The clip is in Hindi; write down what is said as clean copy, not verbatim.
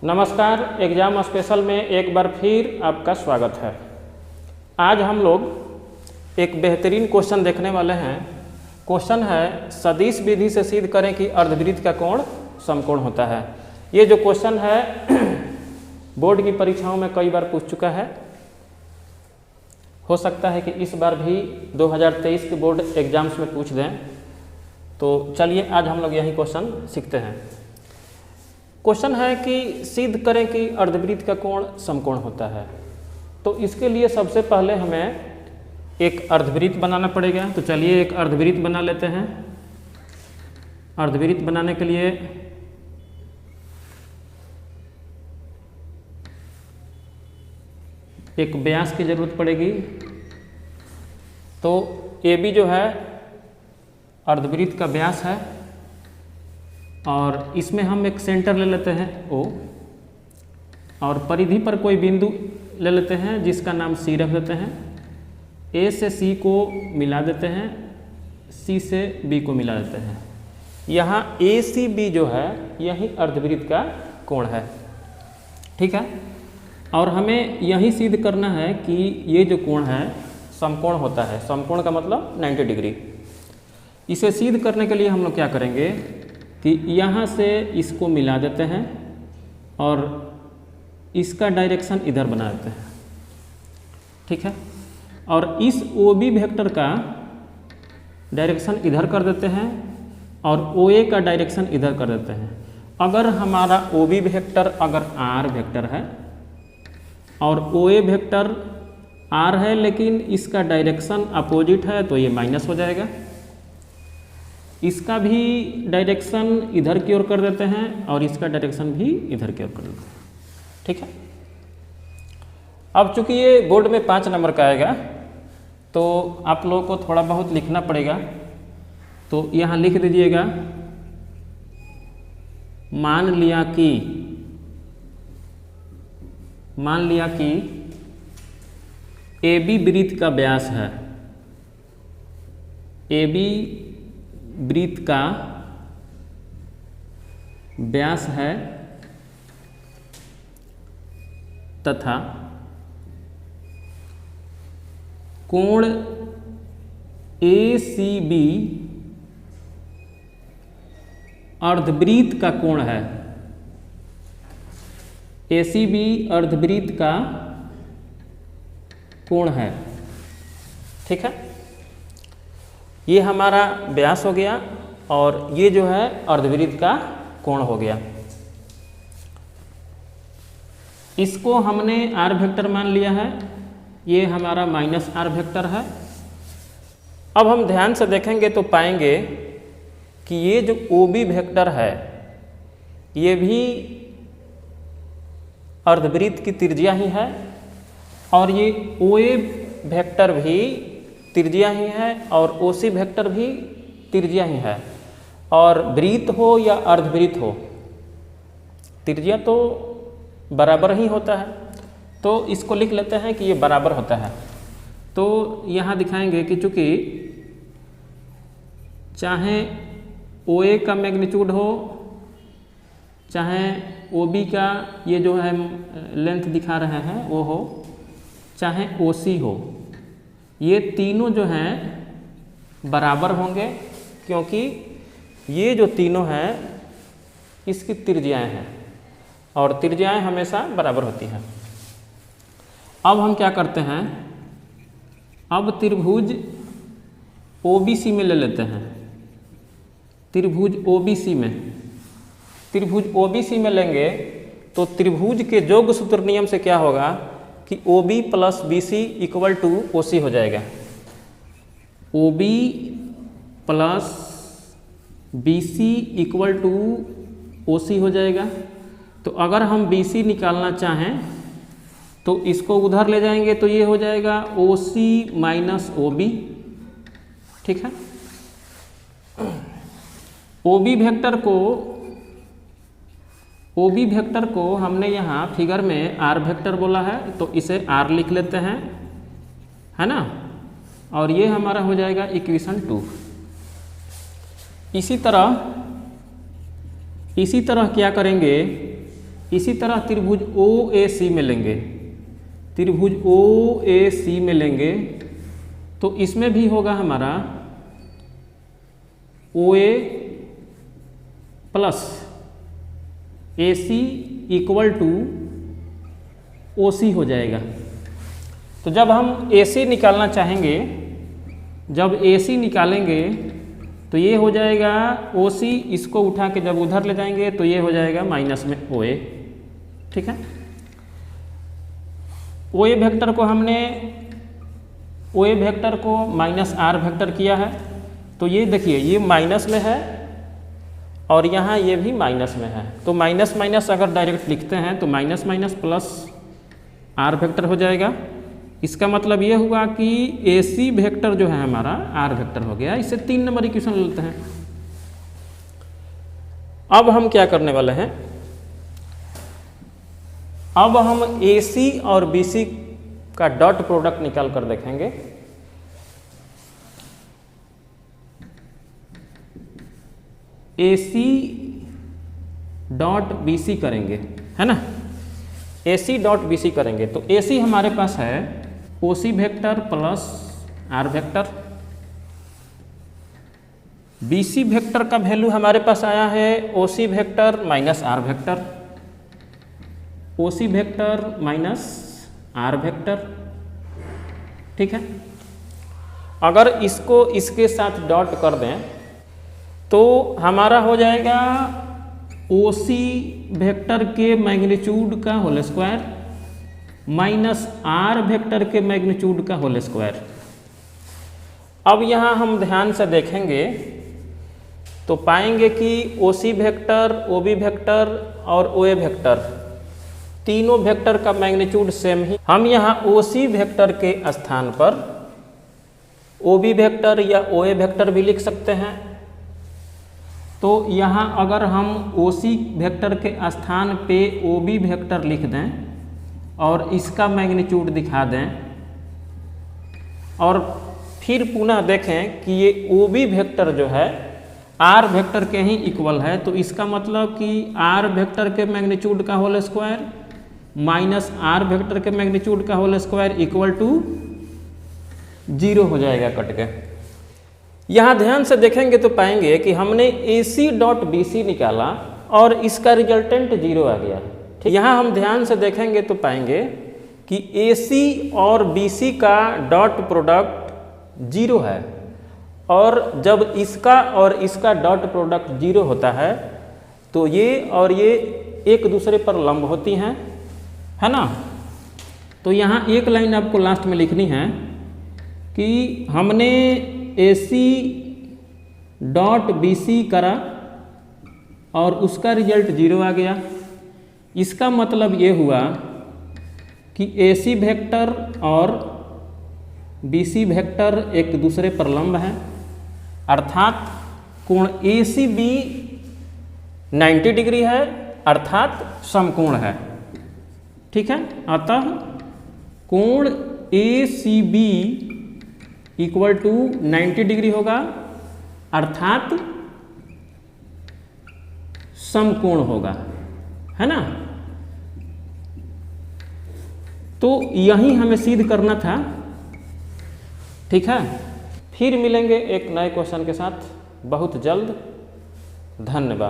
नमस्कार, एग्ज़ाम स्पेशल में एक बार फिर आपका स्वागत है। आज हम लोग एक बेहतरीन क्वेश्चन देखने वाले हैं। क्वेश्चन है सदिश विधि से सिद्ध करें कि अर्धवृत्त का कोण समकोण होता है। ये जो क्वेश्चन है बोर्ड की परीक्षाओं में कई बार पूछ चुका है। हो सकता है कि इस बार भी 2023 के बोर्ड एग्जाम्स में पूछ दें। तो चलिए आज हम लोग यही क्वेश्चन सीखते हैं। क्वेश्चन है कि सिद्ध करें कि अर्धवृत्त का कोण समकोण होता है। तो इसके लिए सबसे पहले हमें एक अर्धवृत्त बनाना पड़ेगा। तो चलिए एक अर्धवृत्त बना लेते हैं। अर्धवृत्त बनाने के लिए एक व्यास की जरूरत पड़ेगी। तो AB जो है अर्धवृत्त का व्यास है और इसमें हम एक सेंटर ले लेते हैं O और परिधि पर कोई बिंदु ले लेते हैं जिसका नाम C रख देते हैं। A से C को मिला देते हैं, C से B को मिला देते हैं। यहाँ ACB जो है यही अर्धवृत्त का कोण है, ठीक है। और हमें यही सिद्ध करना है कि ये जो कोण है समकोण होता है। समकोण का मतलब 90 डिग्री। इसे सिद्ध करने के लिए हम लोग क्या करेंगे कि यहाँ से इसको मिला देते हैं और इसका डायरेक्शन इधर बना देते हैं, ठीक है। और इस OB वेक्टर का डायरेक्शन इधर कर देते हैं और OA का डायरेक्शन इधर कर देते हैं। अगर हमारा OB वेक्टर अगर R वेक्टर है और OA वेक्टर R है लेकिन इसका डायरेक्शन अपोजिट है तो ये माइनस हो जाएगा। इसका भी डायरेक्शन इधर की ओर कर देते हैं और इसका डायरेक्शन भी इधर की ओर कर देते हैं, ठीक है। अब चूंकि ये बोर्ड में 5 नंबर का आएगा तो आप लोगों को थोड़ा बहुत लिखना पड़ेगा। तो यहाँ लिख दीजिएगा मान लिया कि AB वृत्त का व्यास है। AB वृत्त का व्यास है तथा कोण ACB अर्धवृत्त का कोण है। ACB अर्धवृत्त का कोण है, ठीक है। ये हमारा व्यास हो गया और ये जो है अर्धवृत्त का कोण हो गया। इसको हमने R वेक्टर मान लिया है। ये हमारा -R वेक्टर है। अब हम ध्यान से देखेंगे तो पाएंगे कि ये जो OB वेक्टर है ये भी अर्धवृत्त की त्रिज्या ही है और ये OA वेक्टर भी त्रिज्या ही है और OC वेक्टर भी त्रिज्या ही है। और वृत्त हो या अर्धवृत्त हो त्रिज्या तो बराबर ही होता है। तो इसको लिख लेते हैं कि ये बराबर होता है। तो यहाँ दिखाएंगे कि चूँकि चाहे OA का मैग्नीट्यूड हो चाहे OB का ये जो है लेंथ दिखा रहे हैं वो हो चाहे OC हो, ये तीनों जो हैं बराबर होंगे क्योंकि ये जो तीनों हैं इसकी त्रिज्याएं हैं और त्रिज्याएं हमेशा बराबर होती हैं। अब हम क्या करते हैं, अब त्रिभुज OBC में ले लेते हैं। त्रिभुज OBC में लेंगे तो त्रिभुज के जोग सूत्र नियम से क्या होगा कि OB + BC = OC हो जाएगा। OB + BC = OC हो जाएगा। तो अगर हम BC निकालना चाहें तो इसको उधर ले जाएंगे तो ये हो जाएगा OC - OB, ठीक है। OB वेक्टर को हमने यहाँ फिगर में R वेक्टर बोला है तो इसे R लिख लेते हैं, है ना। और ये हमारा हो जाएगा इक्वेशन 2। इसी तरह क्या करेंगे इसी तरह त्रिभुज OAC में लेंगे, त्रिभुज OAC में लेंगे तो इसमें भी होगा हमारा OA plus AC equal to OC हो जाएगा। तो जब हम AC निकालना चाहेंगे, जब AC निकालेंगे तो ये हो जाएगा OC, इसको उठा के जब उधर ले जाएंगे तो ये हो जाएगा माइनस में OA। ठीक है, OA वेक्टर को हमने OA वेक्टर को माइनस R वेक्टर किया है, तो ये देखिए ये माइनस में है और यहाँ ये भी माइनस में है, तो माइनस माइनस अगर डायरेक्ट लिखते हैं तो minus minus plus R vector हो जाएगा। इसका मतलब ये हुआ कि AC वेक्टर जो है हमारा R वेक्टर हो गया। इसे 3 नंबर इक्वेशन लेते हैं। अब हम क्या करने वाले हैं, अब हम AC और BC का डॉट प्रोडक्ट निकाल कर देखेंगे। AC डॉट BC करेंगे, है ना, AC डॉट BC करेंगे तो AC हमारे पास है OC vector plus R vector, BC vector का वैल्यू हमारे पास आया है OC vector minus R vector, OC vector minus R vector. ठीक है, अगर इसको इसके साथ डॉट कर दें तो हमारा हो जाएगा OC वेक्टर के मैग्नीट्यूड का whole square minus R vector के मैग्नीट्यूड का होल स्क्वायर। अब यहाँ हम ध्यान से देखेंगे तो पाएंगे कि OC वेक्टर, OB वेक्टर और OA वेक्टर तीनों वेक्टर का मैग्नीट्यूड सेम ही। हम यहाँ OC वेक्टर के स्थान पर OB वेक्टर या OA वेक्टर भी लिख सकते हैं। तो यहाँ अगर हम OC वेक्टर के स्थान पे OB वेक्टर लिख दें और इसका मैग्नीट्यूड दिखा दें और फिर पुनः देखें कि ये OB वेक्टर जो है R वेक्टर के ही इक्वल है, तो इसका मतलब कि R वेक्टर के मैग्नीट्यूड का whole square minus R vector के मैग्नीट्यूड का होल स्क्वायर इक्वल टू 0 हो जाएगा कट के। यहाँ ध्यान से देखेंगे तो पाएंगे कि हमने AC डॉट BC निकाला और इसका रिजल्टेंट 0 आ गया। ठीक, यहाँ हम ध्यान से देखेंगे तो पाएंगे कि AC और BC का डॉट प्रोडक्ट 0 है और जब इसका और इसका डॉट प्रोडक्ट 0 होता है तो ये और ये एक दूसरे पर लंब होती हैं, है ना। तो यहाँ एक लाइन आपको लास्ट में लिखनी है कि हमने AC डॉट BC करा और उसका रिजल्ट 0 आ गया। इसका मतलब ये हुआ कि AC वेक्टर और BC वेक्टर एक दूसरे पर लंब है, अर्थात कोण ACB 90 डिग्री है, अर्थात समकोण है। ठीक है, अतः कोण ACB इक्वल टू 90 डिग्री होगा, अर्थात समकोण होगा, है ना। तो यही हमें सिद्ध करना था। ठीक है, फिर मिलेंगे एक नए क्वेश्चन के साथ बहुत जल्द। धन्यवाद।